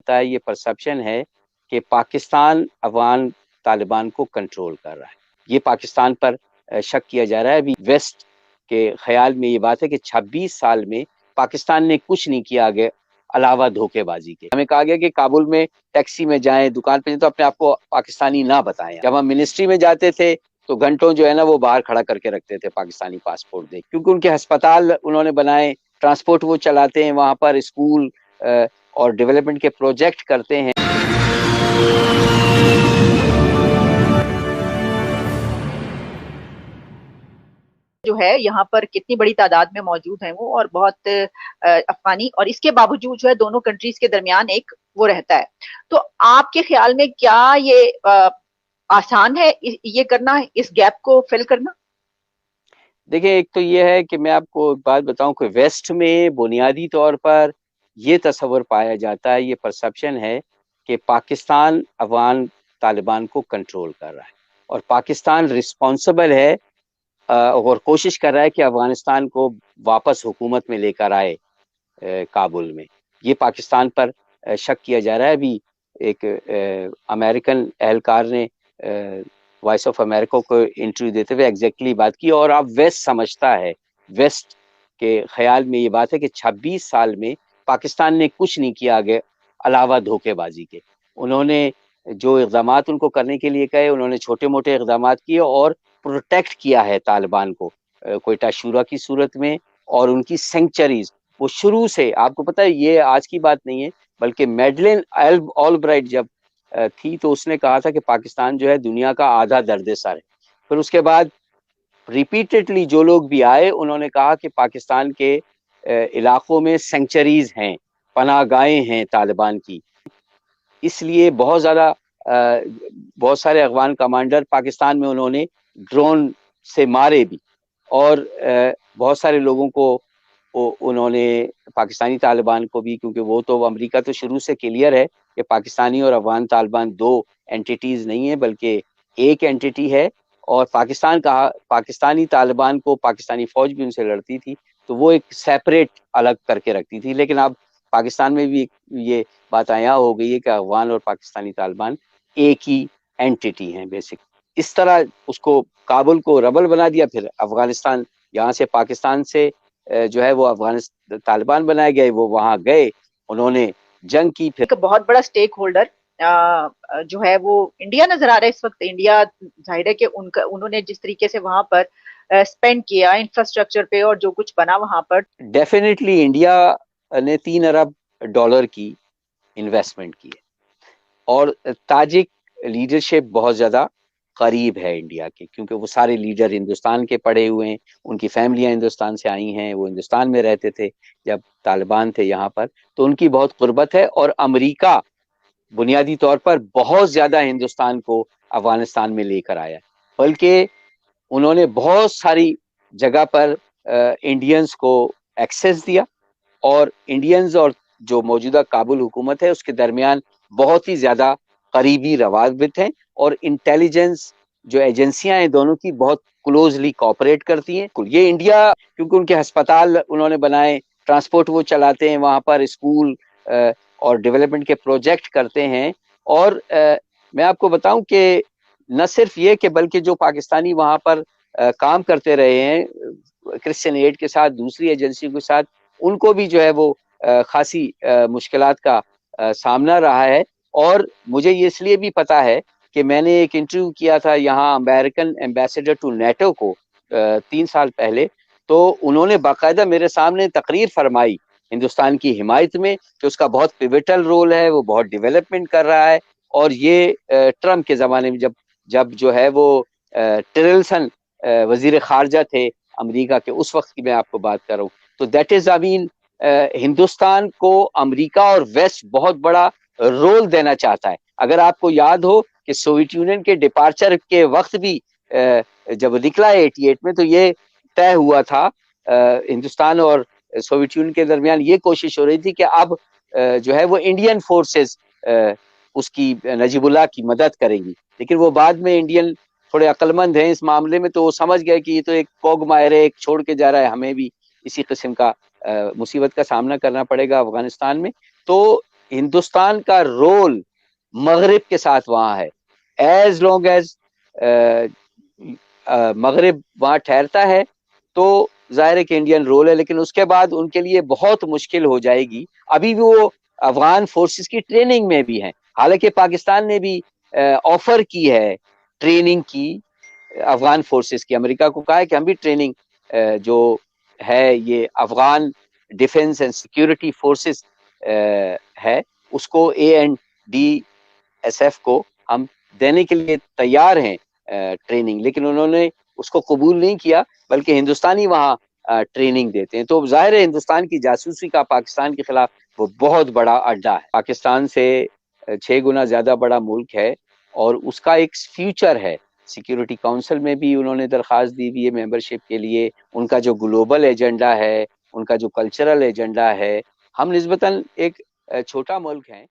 جاتا ہے، یہ پرسپشن ہے کہ پاکستان افغان طالبان کو کنٹرول کر رہا ہے۔ یہ پاکستان پر شک کیا جا رہا ہے۔ ابھی ویسٹ کے خیال میں یہ بات ہے کہ 26 سال میں پاکستان نے کچھ نہیں کیا آگے علاوہ دھوکے بازی کے۔ ہمیں کہا گیا کہ کابل میں ٹیکسی میں جائیں، دکان پہ جائیں تو اپنے آپ کو پاکستانی نہ بتائیں۔ جب ہم منسٹری میں جاتے تھے تو گھنٹوں جو ہے نا وہ باہر کھڑا کر کے رکھتے تھے پاکستانی پاسپورٹ دے، کیونکہ ان کے ہسپتال انہوں نے بنائے، ٹرانسپورٹ وہ چلاتے ہیں، وہاں پر اسکول اور ڈیولپمنٹ کے پروجیکٹ کرتے ہیں۔ جو ہے یہاں پر کتنی بڑی تعداد میں موجود ہیں وہ، اور بہت افغانی، اور اس کے باوجود جو ہے دونوں کنٹریز کے درمیان ایک وہ رہتا ہے۔ تو آپ کے خیال میں کیا یہ آسان ہے یہ کرنا، اس گیپ کو فل کرنا؟ دیکھیں، ایک تو یہ ہے کہ میں آپ کو ایک بات بتاؤں کہ ویسٹ میں بنیادی طور پر یہ تصور پایا جاتا ہے، یہ پرسپشن ہے کہ پاکستان افغان طالبان کو کنٹرول کر رہا ہے اور پاکستان رسپانسبل ہے اور کوشش کر رہا ہے کہ افغانستان کو واپس حکومت میں لے کر آئے کابل میں۔ یہ پاکستان پر شک کیا جا رہا ہے۔ ابھی ایک امریکن اہلکار نے وائس آف امریکہ کو انٹرویو دیتے ہوئے ایگزیکٹلی بات کی، اور اب ویسٹ سمجھتا ہے، ویسٹ کے خیال میں یہ بات ہے کہ 26 سال میں پاکستان نے کچھ نہیں کیا آگے علاوہ دھوکے بازی کے۔ انہوں نے جو اقدامات ان کو کرنے کے لیے کہے، انہوں نے چھوٹے موٹے اقدامات کیے اور پروٹیکٹ کیا ہے طالبان کو کوئٹہ شورا کی صورت میں، اور ان کی سینکچریز وہ شروع سے، آپ کو پتہ ہے یہ آج کی بات نہیں ہے، بلکہ میڈلن آل برائٹ جب تھی تو اس نے کہا تھا کہ پاکستان جو ہے دنیا کا آدھا درد سر ہے۔ پھر اس کے بعد ریپیٹڈلی جو لوگ بھی آئے انہوں نے کہا کہ پاکستان کے علاقوں میں سینکچریز ہیں، پناہ گاہیں ہیں طالبان کی۔ اس لیے بہت سارے افغان کمانڈر پاکستان میں انہوں نے ڈرون سے مارے بھی، اور بہت سارے لوگوں کو انہوں نے، پاکستانی طالبان کو بھی، کیونکہ وہ تو امریکہ تو شروع سے کلیئر ہے کہ پاکستانی اور افغان طالبان دو اینٹیٹیز نہیں ہیں بلکہ ایک اینٹیٹی ہے، اور پاکستانی طالبان کو پاکستانی فوج بھی ان سے لڑتی تھی تو وہ ایک سیپریٹ الگ کر کے رکھتی تھی، لیکن اب پاکستان میں بھی یہ بات عیاں ہو گئی ہے کہ افغان اور پاکستانی طالبان ایک ہی اینٹیٹی ہیں بیسک۔ اس طرح اس کو کابل کو ربل بنا دیا، پھر افغانستان یہاں سے پاکستان سے جو ہے وہ افغانستان طالبان بنائے گئے، وہ وہاں گئے، انہوں نے جنگ کی۔ پھر ایک بہت بڑا سٹیک ہولڈر جو ہے وہ انڈیا نظر آ رہا ہے اس وقت۔ انڈیا ظاہر ہے کہ انہوں نے جس طریقے سے وہاں پر سپینڈ کیا انفراسٹرکچر پہ اور جو کچھ بنا وہاں پر، ڈیفینیٹلی انڈیا نے 3 ارب ڈالر کی انویسٹمنٹ کی ہے، اور تاجک لیڈرشپ بہت زیادہ قریب ہے انڈیا کے، کیونکہ وہ سارے لیڈر ہندوستان کے پڑے ہوئے ہیں، ان کی فیملیاں ہندوستان سے آئی ہیں، وہ ہندوستان میں رہتے تھے جب طالبان تھے یہاں پر، تو ان کی بہت قربت ہے۔ اور امریکہ بنیادی طور پر بہت زیادہ ہندوستان کو افغانستان میں لے کر آیا، بلکہ انہوں نے بہت ساری جگہ پر انڈینز کو ایکسیس دیا، اور انڈینز اور جو موجودہ کابل حکومت ہے اس کے درمیان بہت ہی زیادہ قریبی روابط ہیں، اور انٹیلیجنس جو ایجنسیاں ہیں دونوں کی بہت کلوزلی کوآپریٹ کرتی ہیں۔ یہ انڈیا، کیونکہ ان کے ہسپتال انہوں نے بنائے، ٹرانسپورٹ وہ چلاتے ہیں، وہاں پر اسکول اور ڈیولپمنٹ کے پروجیکٹ کرتے ہیں، اور میں آپ کو بتاؤں کہ نہ صرف یہ کہ بلکہ جو پاکستانی وہاں پر کام کرتے رہے ہیں کرسچن ایڈ کے ساتھ، دوسری ایجنسیوں کے ساتھ، ان کو بھی جو ہے وہ خاصی مشکلات کا سامنا رہا ہے۔ اور مجھے یہ اس لیے بھی پتا ہے کہ میں نے ایک انٹرویو کیا تھا یہاں امریکن ایمبیسیڈر ٹو نیٹو کو 3 سال پہلے، تو انہوں نے باقاعدہ میرے سامنے تقریر فرمائی ہندوستان کی حمایت میں کہ اس کا بہت پیوٹل رول ہے، وہ بہت ڈیولپمنٹ کر رہا ہے، اور یہ ٹرمپ کے زمانے میں جب جو ہے وہ ٹریلسن وزیر خارجہ تھے امریکہ کے، اس وقت کی میں آپ کو بات کر رہا ہوں۔ تو دیٹ از ہندوستان کو امریکہ اور ویسٹ بہت بڑا رول دینا چاہتا ہے۔ اگر آپ کو یاد ہو کہ سوویت یونین کے ڈپارچر کے وقت بھی جب نکلا 88 میں، تو یہ طے ہوا تھا ہندوستان اور سوویت یونین کے درمیان، یہ کوشش ہو رہی تھی کہ اب جو ہے وہ انڈین فورسز اس کی نجیب اللہ کی مدد کریں گی، لیکن وہ بعد میں انڈین تھوڑے عقل مند ہیں اس معاملے میں، تو وہ سمجھ گئے کہ یہ تو ایک کوگ ماہر ہے، ایک چھوڑ کے جا رہا ہے، ہمیں بھی اسی قسم کا مصیبت کا سامنا کرنا پڑے گا افغانستان میں۔ تو ہندوستان کا رول مغرب کے ساتھ وہاں ہے. ایز لانگ ایز مغرب وہاں ٹھہرتا ہے تو ظاہر ہے کہ انڈین رول ہے, لیکن اس کے بعد ان کے لیے بہت مشکل ہو جائے گی. ابھی بھی وہ افغان فورسز کی ٹریننگ میں بھی ہیں, حالانکہ پاکستان نے بھی آفر کی ہے ٹریننگ کی افغان فورسز کی. امریکہ کو کہا ہے کہ ہم بھی ٹریننگ جو ہے یہ Afghan defence and security forces ہے اس کو ANDSF کو ہم دینے کے لیے تیار ہیں ٹریننگ, لیکن انہوں نے اس کو قبول نہیں کیا, بلکہ ہندوستانی وہاں ٹریننگ دیتے ہیں. تو ظاہر ہے ہندوستان کی جاسوسی کا پاکستان کے خلاف وہ بہت بڑا اڈا ہے. پاکستان سے 6 گنا زیادہ بڑا ملک ہے اور اس کا ایک فیوچر ہے. سیکیورٹی کونسل میں بھی انہوں نے درخواست دی ہوئی ہے ممبرشپ کے لیے. ان کا جو گلوبل ایجنڈا ہے, ان کا جو کلچرل ایجنڈا ہے, ہم نسبتاً ایک چھوٹا ملک ہیں.